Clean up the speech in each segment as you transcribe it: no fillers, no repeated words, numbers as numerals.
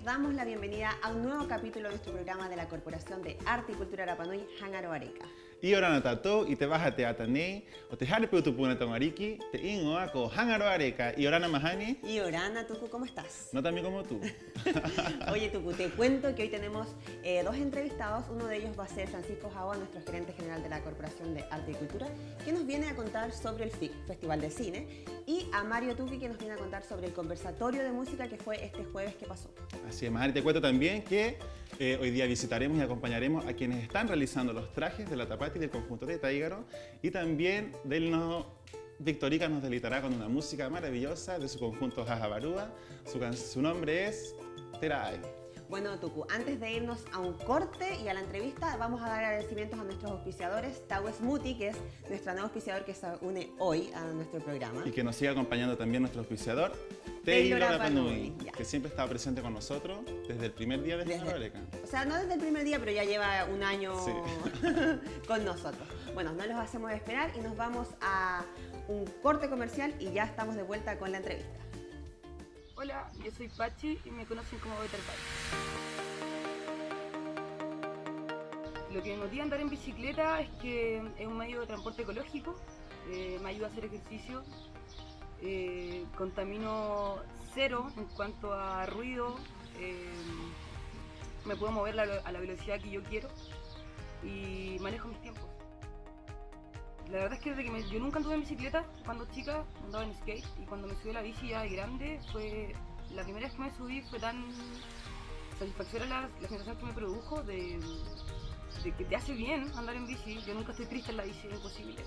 les damos la bienvenida a un nuevo capítulo de nuestro programa de la Corporación de Arte y Cultura Rapa Nui, Hangaro Areca. Y orana tatou y te vas a teatane o te jare tu puna tongariki te ingoa ko Hangaro Areca y orana mahani. Y Orana, Tuku, ¿cómo estás? No también como tú. Oye, Tuku, te cuento que hoy tenemos dos entrevistados. Uno de ellos va a ser Francisco Jaua, nuestro gerente general de la Corporación de Arte y Cultura, que nos viene a contar sobre el FIC, Festival de Cine, y a Mario Tuki, que nos viene a contar sobre el conversatorio de música que fue este jueves que pasó. Así es, Mahani, te cuento también que hoy día visitaremos y acompañaremos a quienes están realizando los trajes de la Tapati del conjunto de Taígaro, y también Victorica nos deleitará con una música maravillosa de su conjunto Jajabarúa. Su nombre es Teraay. Bueno, Tuku, antes de irnos a un corte y a la entrevista, vamos a dar agradecimientos a nuestros auspiciadores. Taue Smoothie, que es nuestro nuevo auspiciador que se une hoy a nuestro programa. Y que nos siga acompañando también nuestro auspiciador, Taylor Taylor Rapa Nui, Apanui, que siempre estaba presente con nosotros desde el primer día de Hangaro Areca. O sea, no desde el primer día, pero ya lleva un año Sí. con nosotros. Bueno, no los hacemos esperar y nos vamos a un corte comercial y ya estamos de vuelta con la entrevista. Hola, yo soy Pachi y me conocen como Better Bike. Lo que me motiva a andar en bicicleta es que es un medio de transporte ecológico, me ayuda a hacer ejercicio, contamino cero en cuanto a ruido, me puedo mover a la velocidad que yo quiero y manejo mis tiempos. La verdad es que desde que yo nunca anduve en bicicleta, cuando chica andaba en skate, y cuando me subí a la bici ya de grande, la primera vez que me subí fue tan satisfactoria la sensación que me produjo de que te hace bien andar en bici. Yo nunca estoy triste en la bici, es imposible.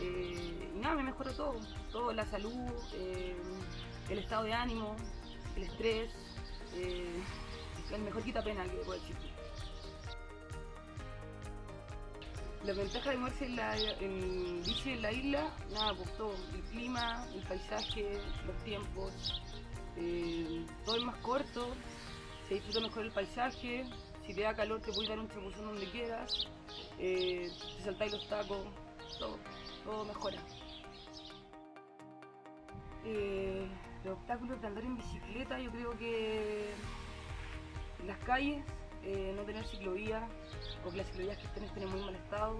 Y nada, me mejoró todo, la salud, el estado de ánimo, el estrés, el mejor quitapena que puede existir. La ventaja de moverse en bici en la isla, nada, pues todo, el clima, el paisaje, los tiempos, todo es más corto, se disfruta mejor el paisaje, si te da calor te puedes dar un chapuzón donde quieras, te saltáis los tacos, todo mejora. Los obstáculos de andar en bicicleta, yo creo que en las calles, no tener ciclovía, o que las ciclovías que estén en muy mal estado,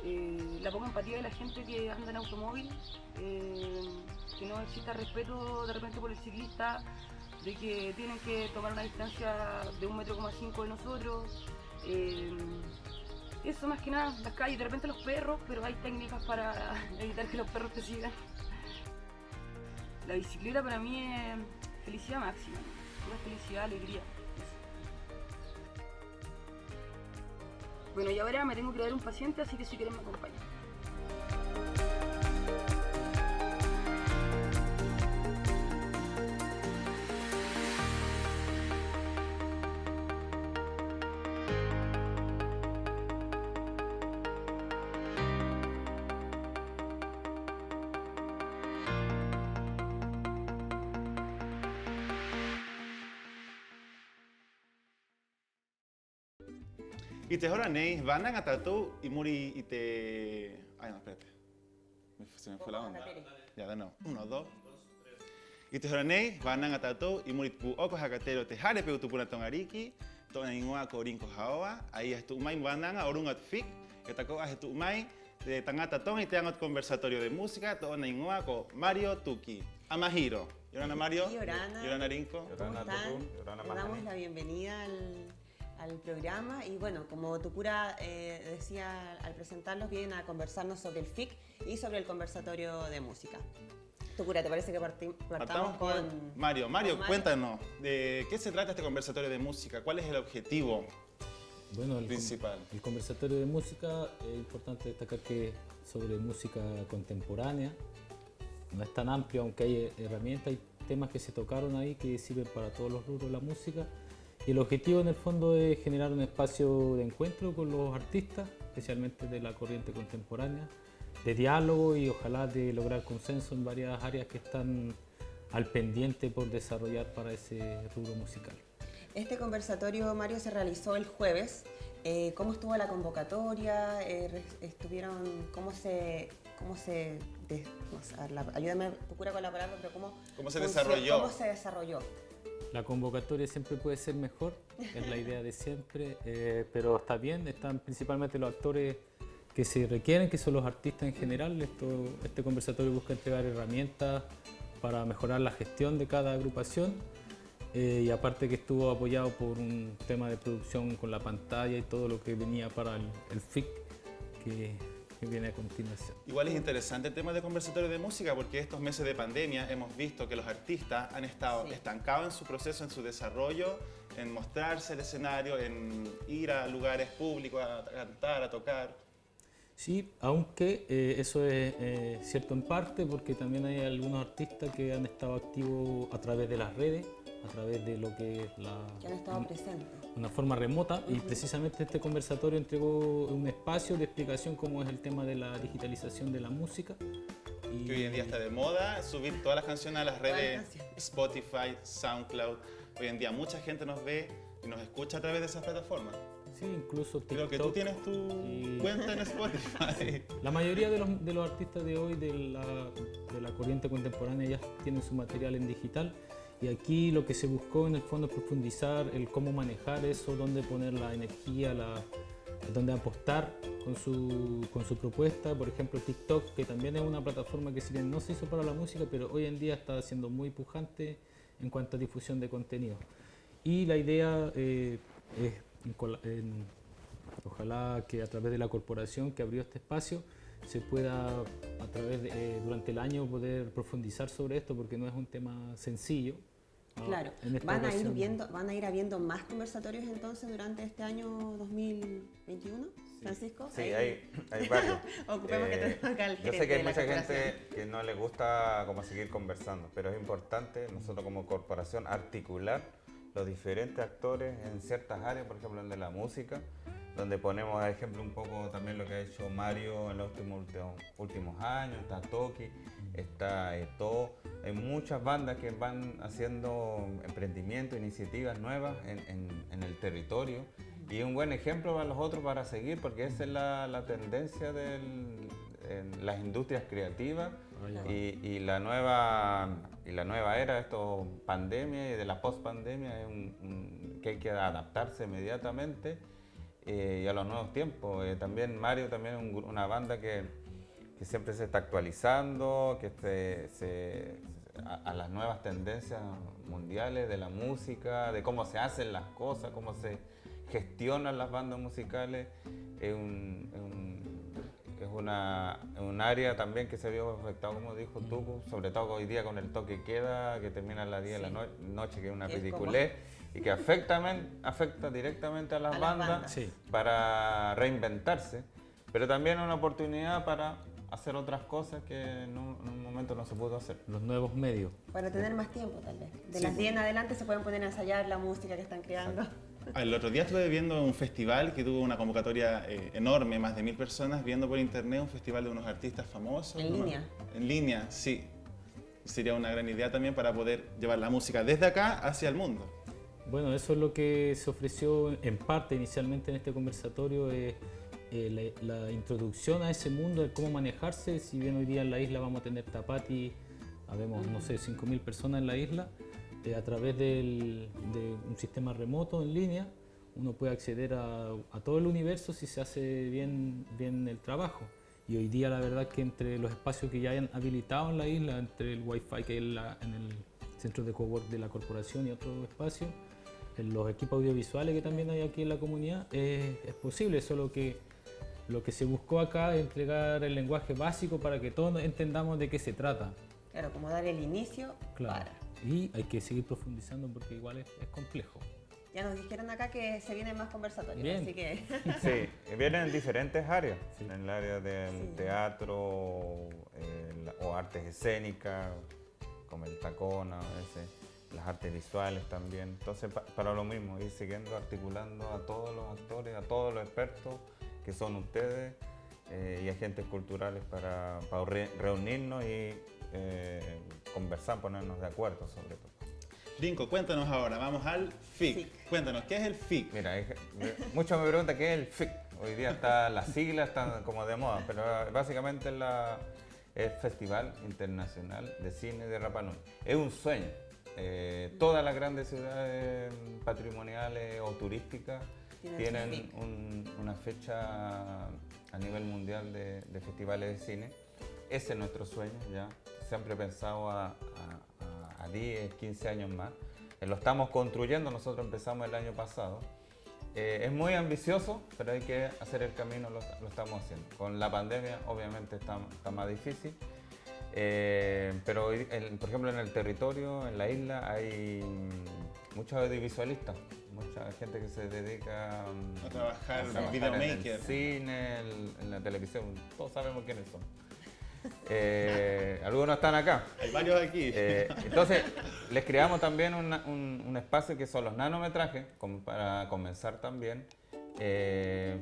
la poca empatía de la gente que anda en automóvil, que no exista respeto de repente por el ciclista, de que tienen que tomar una distancia de 1,5 metros de nosotros. Eso más que nada, las calles, de repente los perros, pero hay técnicas para evitar que los perros te sigan. La bicicleta para mí es felicidad máxima, pura felicidad, alegría. Bueno, y ahora me tengo que dar un paciente, así que si quieren me acompañan. Y te joranéis, van a tatou y muri y te... Ay, no, espérate. Se me fue la onda. Ya, de nuevo. 1, 2. Y te joranéis, van a tatou y muri pu oko hakatero te jare peu tu puna tongariki, tona ingoa korinko jaoa, ahí es tu mai banana orungat fik, que taco es tu mai de tangata ton y te hagan conversatorio de música, tona ingoa ko Mario Tuki. Amahiro. Yorana Mario. Y Orana. Yorana Rinko. ¿Cómo están? Les damos la bienvenida al programa y bueno, como Tukura decía al presentarlos, vienen a conversarnos sobre el FIC y sobre el conversatorio de música. Tukura, ¿te parece que partamos con Mario? Mario, con cuéntanos, ¿de qué se trata este conversatorio de música? ¿Cuál es el objetivo principal? El conversatorio de música, es importante destacar que es sobre música contemporánea. No es tan amplio, aunque hay herramientas, hay temas que se tocaron ahí que sirven para todos los rubros de la música. Y el objetivo en el fondo es generar un espacio de encuentro con los artistas, especialmente de la corriente contemporánea, de diálogo y ojalá de lograr consenso en varias áreas que están al pendiente por desarrollar para ese rubro musical. Este conversatorio, Mario, se realizó el jueves. ¿Cómo estuvo la convocatoria? Ayúdame, Tukura, con la palabra, pero ¿cómo se desarrolló? ¿Cómo se desarrolló? La convocatoria siempre puede ser mejor, es la idea de siempre, pero está bien, están principalmente los actores que se requieren, que son los artistas en general. Este conversatorio busca entregar herramientas para mejorar la gestión de cada agrupación, y aparte que estuvo apoyado por un tema de producción con la pantalla y todo lo que venía para el FIC que viene a continuación. Igual es interesante el tema de conversatorio de música porque estos meses de pandemia hemos visto que los artistas han estado estancados en su proceso, en su desarrollo, en mostrarse el escenario, en ir a lugares públicos a cantar, a tocar. Sí, aunque eso es cierto en parte porque también hay algunos artistas que han estado activos a través de las redes, a través de lo que es que han estado presentes. Una forma remota, y precisamente este conversatorio entregó un espacio de explicación cómo es el tema de la digitalización de la música. Y Que hoy en día está de moda subir todas las canciones a las redes, Spotify, SoundCloud. Hoy en día mucha gente nos ve y nos escucha a través de esas plataformas. Sí, incluso TikTok. Creo que tú tienes tu cuenta en Spotify. La mayoría de los artistas de hoy de la corriente contemporánea ya tienen su material en digital, y aquí lo que se buscó en el fondo es profundizar el cómo manejar eso, dónde poner la energía, dónde apostar con su propuesta. Por ejemplo, TikTok, que también es una plataforma que si bien no se hizo para la música, pero hoy en día está siendo muy pujante en cuanto a difusión de contenido. Y la idea es ojalá que a través de la corporación que abrió este espacio se pueda durante el año poder profundizar sobre esto, porque no es un tema sencillo. Claro, van a ir habiendo más conversatorios entonces durante este año 2021, Francisco. Sí, hay varios. Ocupemos que tenemos acá al Yo gerente sé que hay de la mucha corporación. gente que no le gusta como seguir conversando, pero es importante nosotros como corporación articular los diferentes actores en ciertas áreas, por ejemplo en de la música, donde ponemos a ejemplo un poco también lo que ha hecho Mario en los últimos años, está Toki, está Eto, hay muchas bandas que van haciendo emprendimientos, iniciativas nuevas en el territorio, y un buen ejemplo para los otros para seguir, porque esa es la tendencia en las industrias creativas y la nueva era de esto pandemia y de la post-pandemia es que hay que adaptarse inmediatamente y a los nuevos tiempos. También Mario también es una banda que siempre se está actualizando, a las nuevas tendencias mundiales de la música, de cómo se hacen las cosas, cómo se gestionan las bandas musicales. Es un área también que se vio afectado, como dijo Tuco, sobre todo hoy día con el toque de queda, que termina a las 10 de la noche, que es una ridiculez, y que afecta directamente a las bandas. Sí. Para reinventarse, pero también una oportunidad para hacer otras cosas que en un momento no se pudo hacer. Los nuevos medios. Para tener más tiempo tal vez. De las 10 en adelante se pueden poner a ensayar la música que están creando. El otro día estuve viendo un festival que tuvo una convocatoria enorme, más de 1000 personas, viendo por internet un festival de unos artistas famosos. ¿En línea? En línea, sí. Sería una gran idea también para poder llevar la música desde acá hacia el mundo. Bueno, eso es lo que se ofreció en parte inicialmente en este conversatorio, la introducción a ese mundo de cómo manejarse. Si bien hoy día en la isla vamos a tener Tapati, habemos, no sé, 5000 personas en la isla, a través de un sistema remoto en línea, uno puede acceder a todo el universo si se hace bien el trabajo. Y hoy día la verdad que entre los espacios que ya hayan habilitado en la isla, entre el Wi-Fi que hay en el centro de cowork de la corporación y otros espacios, en los equipos audiovisuales que también hay aquí en la comunidad, es posible, solo que lo que se buscó acá es entregar el lenguaje básico para que todos entendamos de qué se trata. Claro, como dar el inicio Claro. Y hay que seguir profundizando porque igual es complejo. Ya nos dijeron acá que se vienen más conversatorios, Bien. así que... Sí, vienen en diferentes áreas, en el área del teatro o artes escénicas, como el tacón, las artes visuales también. Entonces, para lo mismo, ir siguiendo articulando a todos los actores, a todos los expertos que son ustedes y agentes culturales para reunirnos y conversar, ponernos de acuerdo sobre todo. Rinco, cuéntanos ahora, vamos al FIC. Cuéntanos, ¿qué es el FIC? Mira, muchos me preguntan qué es el FIC. Hoy día las siglas están como de moda, pero básicamente es el Festival Internacional de Cine de Rapa Nui. Es un sueño. Todas las grandes ciudades patrimoniales o turísticas tienen una fecha a nivel mundial de festivales de cine. Ese es nuestro sueño ya. Siempre he pensado a 10, 15 años más. Lo estamos construyendo, nosotros empezamos el año pasado. Es muy ambicioso, pero hay que hacer el camino, lo estamos haciendo. Con la pandemia obviamente está más difícil, pero por ejemplo en el territorio, en la isla, hay muchos audiovisualistas, mucha gente que se dedica A trabajar en en videomaker. el cine, en la televisión, todos sabemos quiénes son. Algunos están acá. Hay varios aquí. Entonces, les creamos también un espacio que son los nanometrajes, como para comenzar también,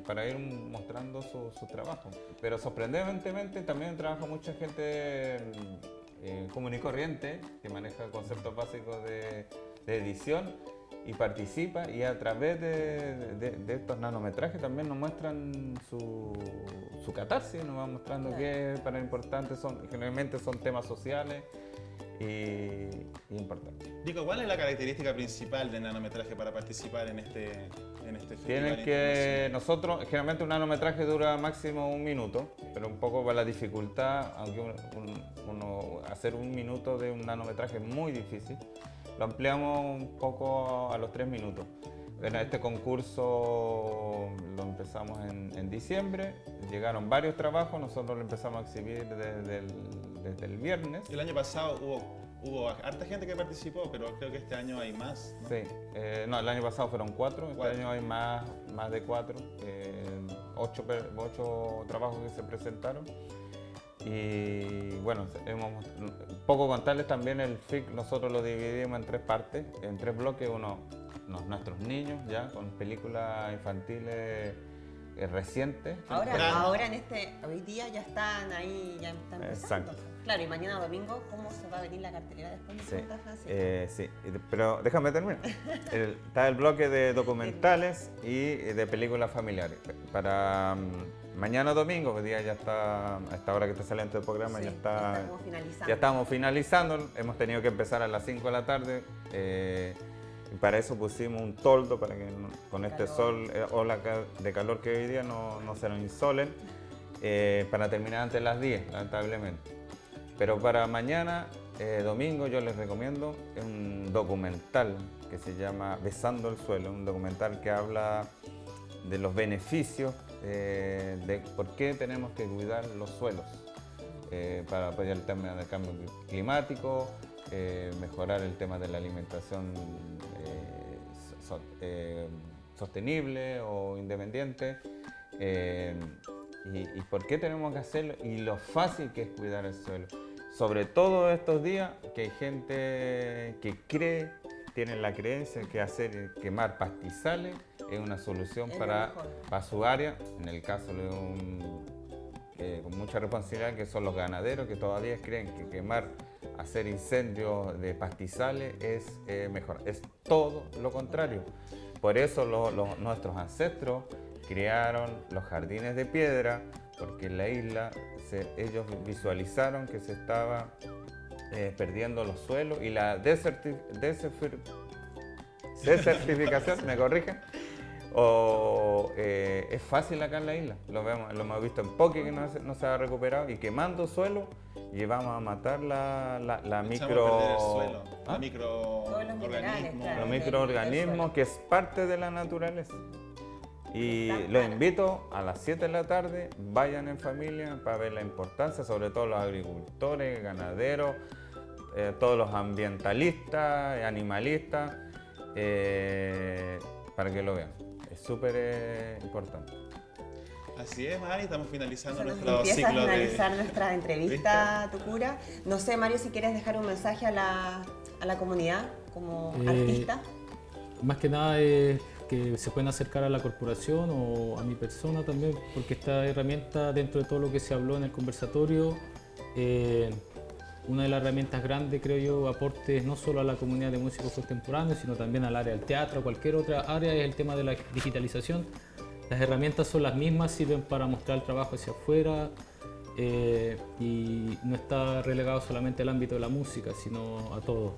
para ir mostrando su trabajo. Pero sorprendentemente también trabaja mucha gente común y corriente, que maneja conceptos básicos de edición y participa, y a través de estos nanometrajes también nos muestran su catarsis, nos van mostrando que para importantes generalmente son temas sociales y importantes. Dico, ¿cuál es la característica principal del nanometraje para participar en este festival? Tienen que, nosotros, generalmente un nanometraje dura máximo 1 minuto, pero un poco por la dificultad, aunque hacer 1 minuto de un nanometraje es muy difícil, lo ampliamos un poco a los 3 minutos. Bueno, este concurso lo empezamos en diciembre, llegaron varios trabajos, nosotros lo empezamos a exhibir desde el viernes. El año pasado hubo harta gente que participó, pero creo que este año hay más, ¿no? Sí, no, el año pasado fueron 4, este año hay más de 4, 8 trabajos que se presentaron. Y bueno, poco contarles también el FIC, nosotros lo dividimos en 3 partes, en 3 bloques. Nuestros niños ya con películas infantiles recientes. Ahora hoy día ya están ahí, ya están empezando. Exacto. Claro, y mañana domingo, ¿cómo se va a venir la cartelera después de Santa Francisco? Sí, pero déjame terminar. Está el bloque de documentales y de películas familiares. Para mañana domingo, que día ya está, a esta hora que está saliendo el programa, ya estamos finalizando. Hemos tenido que empezar a las 5 de la tarde. Y para eso pusimos un toldo para que con este sol, ola de calor que hoy día no se nos insolen, para terminar antes de las 10, lamentablemente. Pero para mañana, domingo, yo les recomiendo un documental que se llama Besando el Suelo, un documental que habla de los beneficios de por qué tenemos que cuidar los suelos para apoyar el tema del cambio climático, mejorar el tema de la alimentación sostenible o independiente, y por qué tenemos que hacerlo y lo fácil que es cuidar el suelo. Sobre todo estos días que hay gente que tienen la creencia que quemar pastizales es una solución para su área. En el caso con mucha responsabilidad, que son los ganaderos, que todavía creen que hacer incendios de pastizales es mejor. Es todo lo contrario. Por eso nuestros ancestros crearon los jardines de piedra, porque en la isla ellos visualizaron que se estaba perdiendo los suelos, y la desertificación, ¿me corrigen? Es fácil acá en la isla, lo hemos visto en Poque, que no se ha recuperado, y quemando suelo llevamos a matar la los microorganismos, que es parte de la naturaleza. Y los invito a las 7 de la tarde, vayan en familia para ver la importancia, sobre todo los agricultores, ganaderos, todos los ambientalistas, animalistas, para que lo vean. Es súper importante. Así es, Mari, estamos finalizando Nos nuestro empieza ciclo a finalizar nuestra entrevista, Tucura. No sé, Mario, si quieres dejar un mensaje a la comunidad como artista. Más que nada es que se pueden acercar a la corporación o a mi persona también, porque esta herramienta, dentro de todo lo que se habló en el conversatorio, una de las herramientas grandes, creo yo, aportes no solo a la comunidad de músicos contemporáneos, sino también al área del teatro, cualquier otra área, es el tema de la digitalización. Las herramientas son las mismas, sirven para mostrar el trabajo hacia afuera, y no está relegado solamente al ámbito de la música, sino a todo.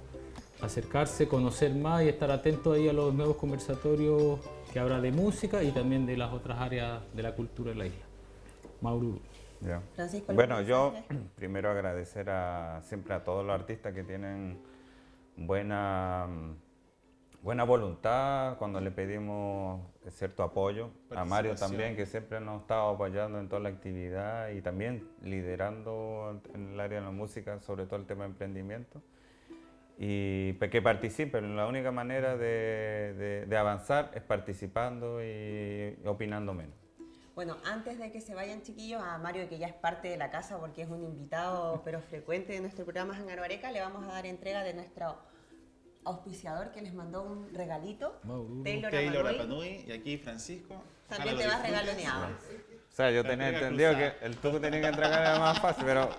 acercarse, conocer más y estar atento ahí a los nuevos conversatorios que habrá de música y también de las otras áreas de la cultura de la isla. Maururu. Ya. Francisco, Bueno, yo mensaje? primero agradecer siempre a todos los artistas que tienen buena voluntad cuando le pedimos cierto apoyo. A Mario también, que siempre nos ha estado apoyando en toda la actividad y también liderando en el área de la música, sobre todo el tema de emprendimiento. Y que participen. La única manera de avanzar es participando y opinando menos. Bueno, antes de que se vayan, chiquillos, a Mario, que ya es parte de la casa porque es un invitado pero frecuente de nuestro programa Jángaro Areca, le vamos a dar entrega de nuestro auspiciador que les mandó un regalito. Maururu. Taylor Apanui. Apanui y aquí Francisco. También Ojalá te lo vas disfrutes. regaloneado. O sea, yo La tenía entrega entendido cruzada. que el tuco tenía que entregar era más fácil, pero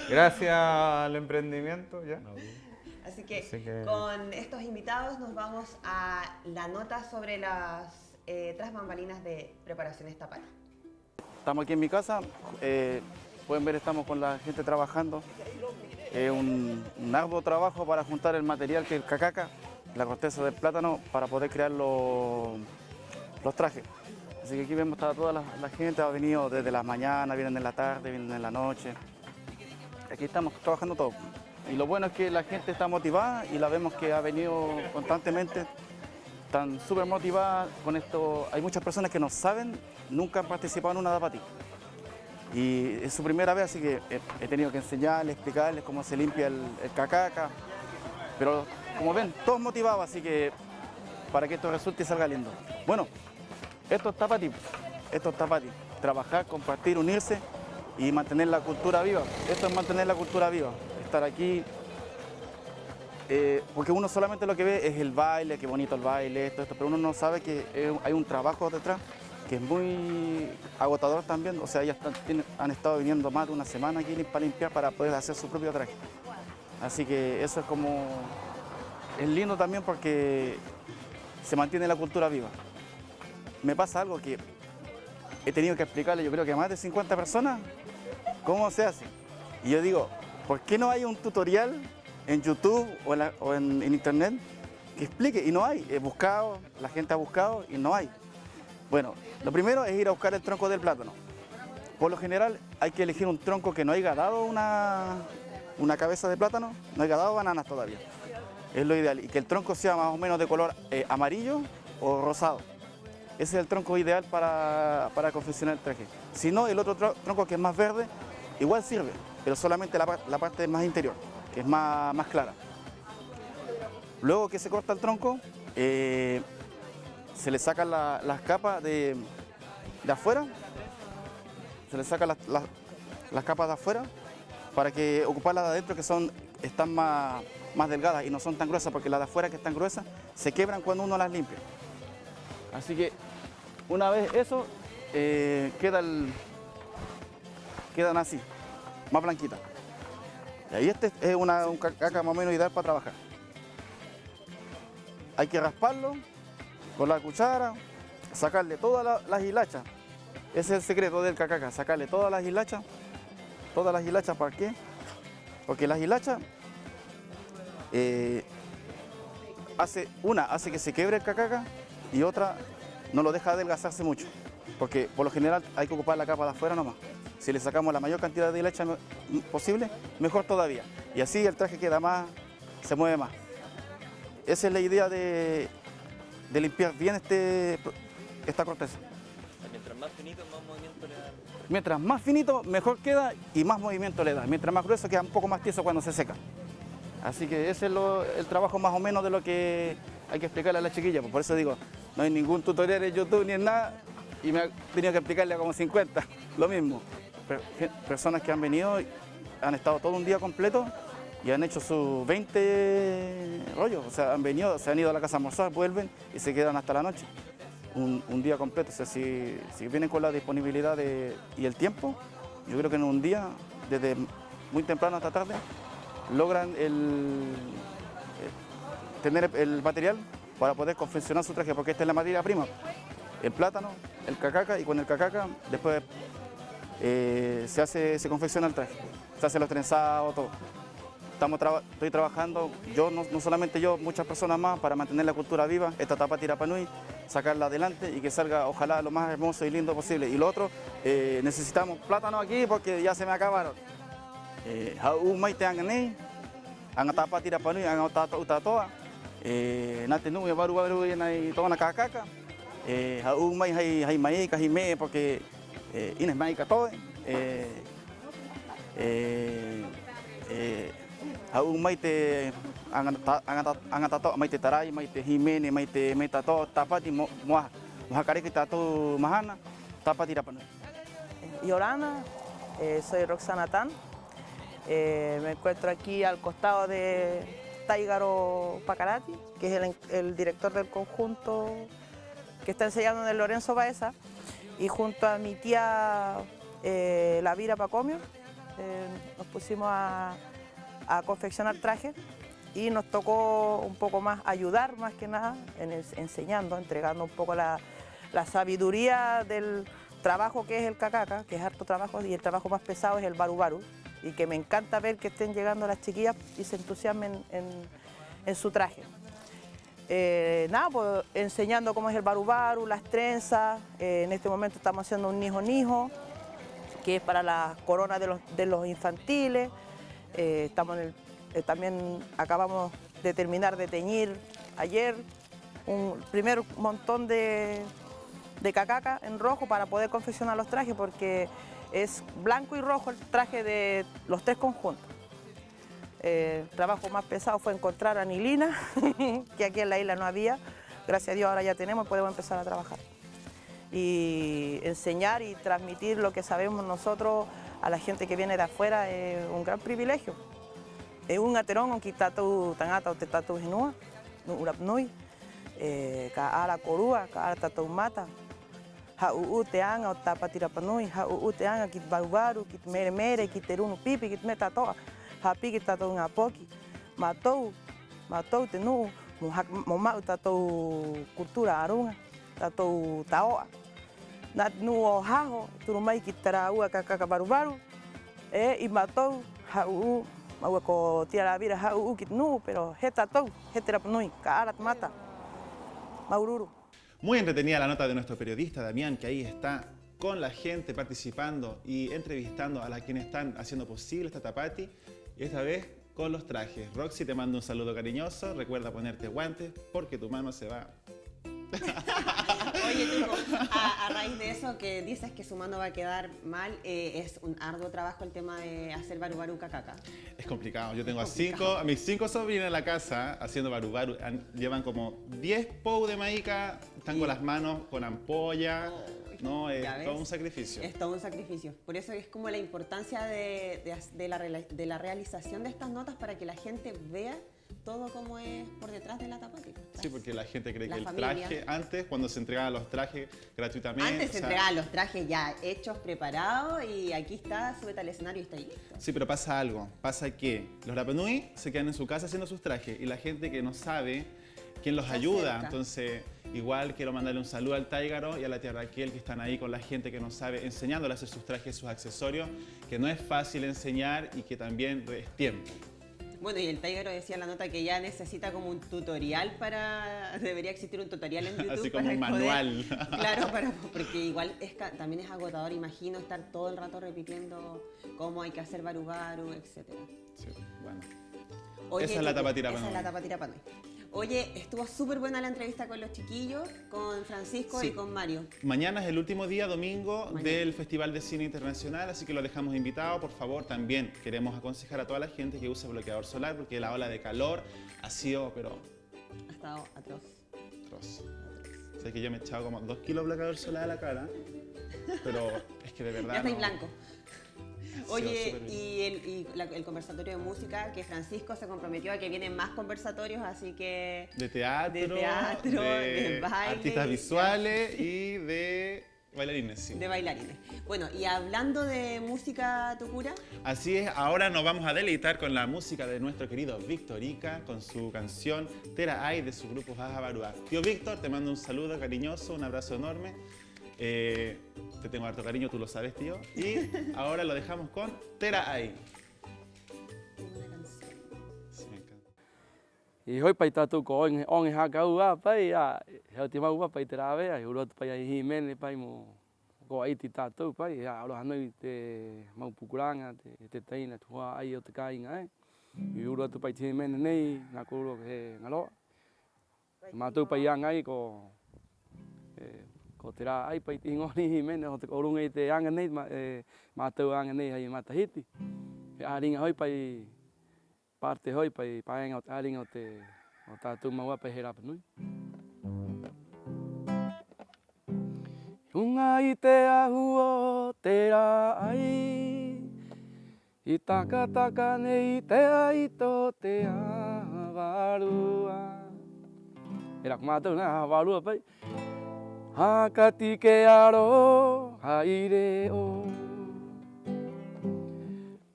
gracias al emprendimiento ya. Así que, Así que- con estos invitados nos vamos a la nota sobre las tras bambalinas de preparaciones Tapati. Estamos aquí en mi casa, pueden ver, estamos con la gente trabajando. Es un arduo trabajo para juntar el material que es el cacaca, la corteza del plátano, para poder crear los trajes. Así que aquí vemos está toda la gente, ha venido desde la mañana, vienen en la tarde, vienen en la noche. Aquí estamos trabajando todo. Y lo bueno es que la gente está motivada y la vemos que ha venido constantemente. Están súper motivadas con esto. Hay muchas personas que no saben, nunca han participado en una Tapati. Y es su primera vez, así que he tenido que enseñarles, explicarles cómo se limpia el cacaca. Pero como ven, todos motivados, así que para que esto resulte y salga lindo. Bueno, esto es Tapati. Esto es Tapati. Trabajar, compartir, unirse y mantener la cultura viva. Esto es mantener la cultura viva. Estar aquí. Porque uno solamente lo que ve es el baile, qué bonito el baile, esto, pero uno no sabe que hay un trabajo detrás que es muy agotador también. O sea, ya han estado viniendo más de una semana aquí para limpiar, para poder hacer su propio traje. Así que eso es lindo también porque se mantiene la cultura viva. Me pasa algo que he tenido que explicarle, yo creo que a más de 50 personas, cómo se hace. Y yo digo, ¿por qué no hay un tutorial en YouTube o en internet que explique? Y no hay. He buscado, la gente ha buscado y no hay. Bueno, lo primero es ir a buscar el tronco del plátano. Por lo general hay que elegir un tronco que no haya dado una cabeza de plátano, no haya dado bananas todavía. Es lo ideal. Y que el tronco sea más o menos de color amarillo o rosado. Ese es el tronco ideal para confeccionar el traje. Si no, el otro tronco que es más verde, igual sirve, pero solamente la parte más interior, que es más clara. Luego que se corta el tronco, se le sacan las capas de afuera, se le sacan las capas de afuera para que ocupar las de adentro que están más delgadas y no son tan gruesas, porque las de afuera que están gruesas se quebran cuando uno las limpia. Así que una vez eso, quedan así, más blanquitas. Y ahí este es un cacaca más o menos ideal para trabajar. Hay que rasparlo con la cuchara, sacarle todas las hilachas. Ese es el secreto del cacaca, sacarle todas las hilachas. ¿Para qué? Porque las hilachas hace que se quiebre el cacaca y otra no lo deja adelgazarse mucho, porque por lo general hay que ocupar la capa de afuera nomás. Si le sacamos la mayor cantidad de hilacha posible, mejor todavía. Y así el traje queda se mueve más. Esa es la idea de limpiar bien esta corteza. Mientras más finito, más movimiento le da. Mientras más finito, mejor queda y más movimiento le da. Mientras más grueso, queda un poco más tieso cuando se seca. Así que ese es el trabajo más o menos de lo que hay que explicarle a la chiquilla. Por eso digo, no hay ningún tutorial en YouTube ni en nada y me he tenido que explicarle a como 50, lo mismo. Personas que han venido, han estado todo un día completo y han hecho sus 20 rollos. O sea, han venido, se han ido a la casa a almorzar, vuelven y se quedan hasta la noche. Un día completo. O sea, si vienen con la disponibilidad y el tiempo, yo creo que en un día, desde muy temprano hasta tarde, logran tener el material para poder confeccionar su traje, porque esta es la materia prima. El plátano, el cacaca, y con el cacaca después se confecciona el traje. Se hace los trenzados, todo. estoy trabajando, yo, no solamente yo, muchas personas más, para mantener la cultura viva, esta Tapati Rapa Nui, sacarla adelante y que salga, ojalá, lo más hermoso y lindo posible. Y lo otro, necesitamos plátanos aquí porque ya se me acabaron. Maite anganei, ang Tapati Rapa Nui, ang utatoa, nate nui baru na tona kakaka, mai hay maika hime porque ines maika toe. Maite angatato maite tarai maite himene maite metato tapati moa mohakareki tato mahana Tapati Rapa Nui. Yorana, soy Roxana Tan, me encuentro aquí al costado de Taigaro Pacarati, que es el director del conjunto que está enseñando en el Lorenzo Baeza, y junto a mi tía Lavira Pacomio nos pusimos a confeccionar trajes y nos tocó un poco más ayudar más que nada enseñando, entregando un poco la sabiduría del trabajo que es el cacaca, que es harto trabajo, y el trabajo más pesado es el baru-baru, y que me encanta ver que estén llegando las chiquillas y se entusiasmen en su traje. Nada, pues enseñando cómo es el baru-baru, las trenzas. En este momento estamos haciendo un nijo-nijo, que es para la corona de los infantiles. También acabamos de terminar de teñir ayer un primer montón de cacaca en rojo para poder confeccionar los trajes, porque es blanco y rojo el traje de los 3 conjuntos. El trabajo más pesado fue encontrar anilina, que aquí en la isla no había. Gracias a Dios ahora ya tenemos y podemos empezar a trabajar. Y enseñar y transmitir lo que sabemos nosotros a la gente que viene de afuera es un gran privilegio. Es un aterón, aunque tatu tangata o te tatu hinua, urapnui, ka ala korua, ka ala tatu mata. Ha'u te anga o Tapati Rapa Nui, ha'u te anga kit baru-baru, kit mere-mere, kit terunu pipi, kit metatoa, hapi kit tatu ngapoki. Matou te nu, mau tatu kultura arunga, tatu taoa. Nat nu o haho, turumai kit taraua kakaka baru-baru, i matou ha'u mau ko tia Lavira ha'u kit nu, pero he tatou, he te Rapa Nui, ka ala mata, maururu. Muy entretenida la nota de nuestro periodista Damián, que ahí está con la gente participando y entrevistando a las quienes están haciendo posible esta Tapati, y esta vez con los trajes. Roxy, te mando un saludo cariñoso, recuerda ponerte guantes porque tu mano se va. Oye, Tuco, a raíz de eso que dices que su mano va a quedar mal, es un arduo trabajo el tema de hacer baru-baru cacaca. Es complicado. Yo tengo a mis 5 sobrinos en la casa haciendo baru-baru. Llevan como 10 pou de maíca, están con las manos con ampolla. No, es todo un sacrificio. Es todo un sacrificio. Por eso es como la importancia de la realización de estas notas, para que la gente vea todo como es por detrás de la Tapati. Sí, porque la gente cree que el traje, antes, cuando se entregaban los trajes gratuitamente... Antes se entregaban los trajes ya hechos, preparados, y aquí está, súbete al escenario y está listo. Sí, pero pasa algo. Pasa que los Rapa Nui se quedan en su casa haciendo sus trajes, y la gente que no sabe quién los ayuda. Entonces, igual quiero mandarle un saludo al Taigaro y a la tía Raquel, que están ahí con la gente que no sabe, enseñándole a hacer sus trajes, sus accesorios, que no es fácil enseñar y que también es tiempo. Bueno, y el Taigaro decía en la nota que ya necesita como un tutorial debería existir un tutorial en YouTube. Así como un manual. Claro, porque igual también es agotador, imagino, estar todo el rato repitiendo cómo hay que hacer baru-baru, etc. Sí, bueno. Oye, esa es la Tapati Rapa Nui. Esa es la Tapati Rapa Nui. Oye, estuvo súper buena la entrevista con los chiquillos, con Francisco y con Mario. Mañana es el último día, domingo, del Festival de Cine Internacional, así que los dejamos invitados. Por favor, también queremos aconsejar a toda la gente que use bloqueador solar, porque la ola de calor ha sido, pero... Ha estado atroz. O sea, que yo me he echado como 2 kilos de bloqueador solar a la cara, pero es que de verdad... Ya estáis blanco. Oye, y el conversatorio de música, que Francisco se comprometió a que vienen más conversatorios, así que... De teatro, de baile, artistas visuales y de bailarines, sí. De bailarines. Bueno, y hablando de música tucura... Así es, ahora nos vamos a deleitar con la música de nuestro querido Víctor Ica, con su canción Tera Ay, de su grupo Jaja Barúa. Tío Víctor, te mando un saludo cariñoso, un abrazo enorme. Te tengo harto cariño, tú lo sabes, tío. Y ahora lo dejamos con Tera Ay. Una canción. I hoi pai tātou ko onge haka ua pai, heo te maua pai te rāwe, ai urotu pai ai himene pai mo ko aiti tātou pai, aloha nui te maupukuranga, te teina tuhua ai o te kāinga e. I urotu pai te himene nei, ngā kōro he ngaloa. Mātou pai angai ko te rā ai pai te ingoni himene, o te orunga i te anga nei, mātou anga nei hei matahiti. He āringa hoi pai, parte hoi pai paenga o te āringa o tātou maua pai he Rapa Nui. Hunga i te ahu o te rā ai, i taka nei te aito te awarua. E rako mātou nā, awarua pai. Hakati ke aro haere o.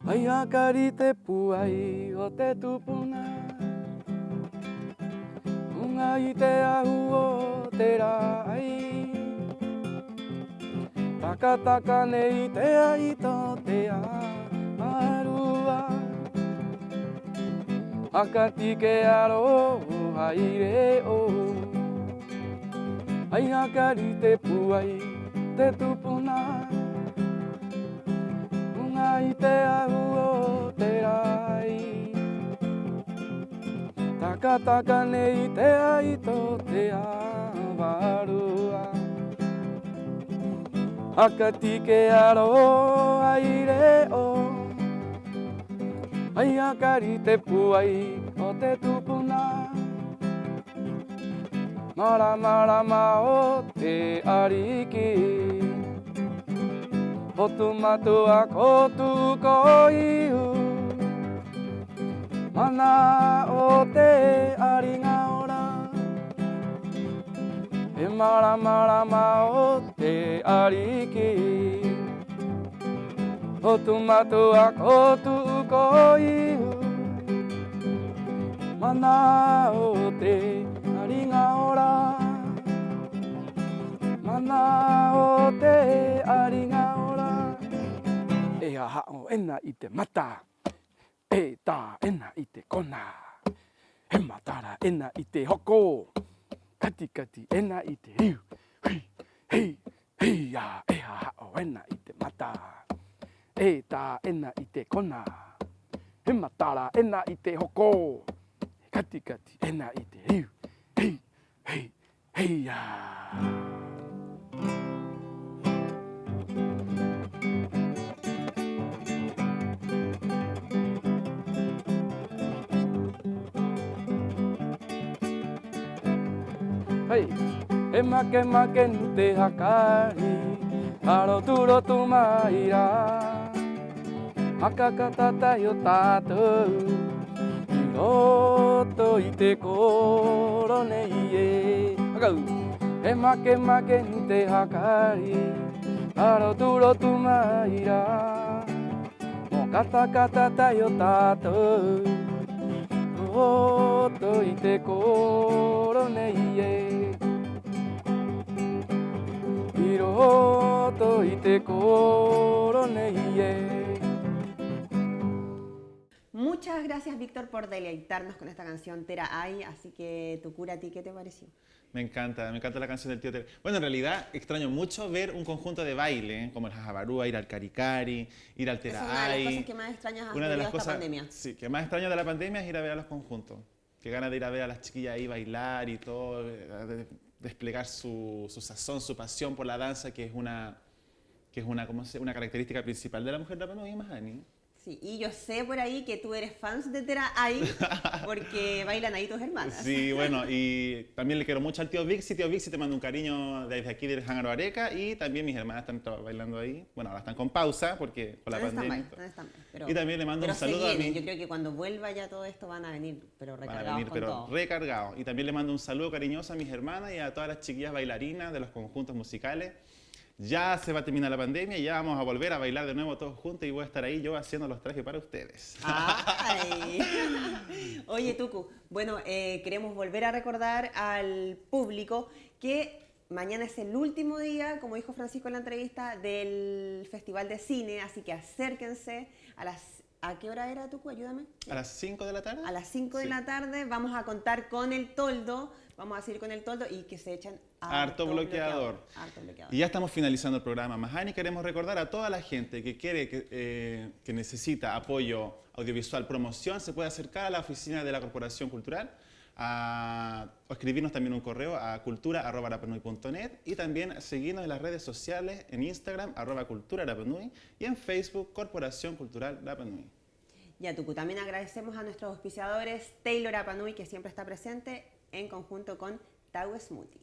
Ai akari te puai o te tupuna. Hunga i te ahu o te rā ai. Taka nei te aito te amarua. Hakati ke aro haere o. Ai akari te puai te tupuna. I te ahu o te rai. Taka nei te aito te awarua. Hakati ke aro haere o. Ai akari te puai o te tupuna. Marama o te ariki. O tu matua ko tu ko iu. Mana o te aringa ora. E marama o te ariki. O tu matua ko tu ko iu. Mana o te aringa ora. Mana o te aringa ora. E hao ena i te mata, e tā ena i te kona. He matara ena i te hoko, kati ena i te riu. Hei, e hao ena i te mata, e tā ena i te kona. He matara ena i te hoko, kati ena i te riu. Hei, Hei, e make nu te hakari, aro tu maira. Hakakatatai o tātou, i roto i te koro nei e. Hakau, e make nu te hakari, aro tu maira. Mo katakatai o tātou, roto i te koro nei e. I roto i te koro nei e. Muchas gracias, Víctor, por deleitarnos con esta canción Tera Ai. Así que, Tucura, ¿a ti qué te pareció? Me encanta la canción del tío Tere. Bueno, en realidad extraño mucho ver un conjunto de baile, como el Jajabarúa, ir al Caricari, ir al Tera Ai. Es una de las cosas que más extrañas Una de las esta cosas, pandemia. sí, que más extraño de la pandemia es ir a ver a los conjuntos. Qué ganas de ir a ver a las chiquillas ahí bailar y todo, de desplegar su sazón, su pasión por la danza, que es una característica principal de la mujer Rapa Nui, Mahani. Sí, y yo sé por ahí que tú eres fan de Tera Ai porque bailan ahí tus hermanas. Sí, bueno, y también le quiero mucho al tío Vixi. Tío Vixi, te mando un cariño desde aquí del Jángaro Areca, y también mis hermanas están bailando ahí. Bueno, ahora están con pausa porque con la pandemia. Y también le mando un saludo a mí. Yo creo que cuando vuelva ya todo esto van a venir, pero recargados con todo. Recargados. Y también le mando un saludo cariñoso a mis hermanas y a todas las chiquillas bailarinas de los conjuntos musicales. Ya se va a terminar la pandemia y ya vamos a volver a bailar de nuevo todos juntos, y voy a estar ahí yo haciendo los trajes para ustedes. ¡Ay! Oye, Tucu, bueno, queremos volver a recordar al público que mañana es el último día, como dijo Francisco en la entrevista, del Festival de Cine, así que acérquense a las ¿A qué hora era, Tucu? Ayúdame. ¿A las 5 de la tarde? A las 5 de Sí. la tarde vamos a contar con el toldo, vamos a seguir con el toldo y que se echan Harto bloqueador. Harto bloqueador. Y ya estamos finalizando el programa Majani. Queremos recordar a toda la gente que quiere, que necesita apoyo audiovisual, promoción, se puede acercar a la oficina de la Corporación Cultural o escribirnos también un correo a cultura@rapanui.net y también seguirnos en las redes sociales, en Instagram, @culturarapanui y en Facebook, Corporación Cultural Rapanui. Ya, Tucu, también agradecemos a nuestros auspiciadores Taylor Apanui, que siempre está presente en conjunto con Tau Smoothie.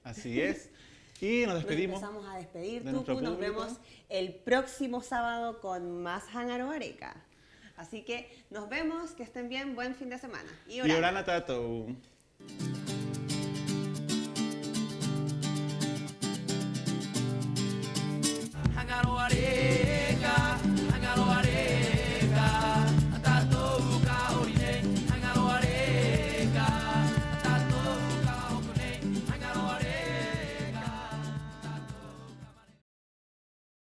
Así es. Y nos despedimos. Nos empezamos a despedir, de nuestro Tucu. Nos público. vemos el próximo sábado con más Hangaro Areca. Así que nos vemos, que estén bien, buen fin de semana. Y Orana Tatou.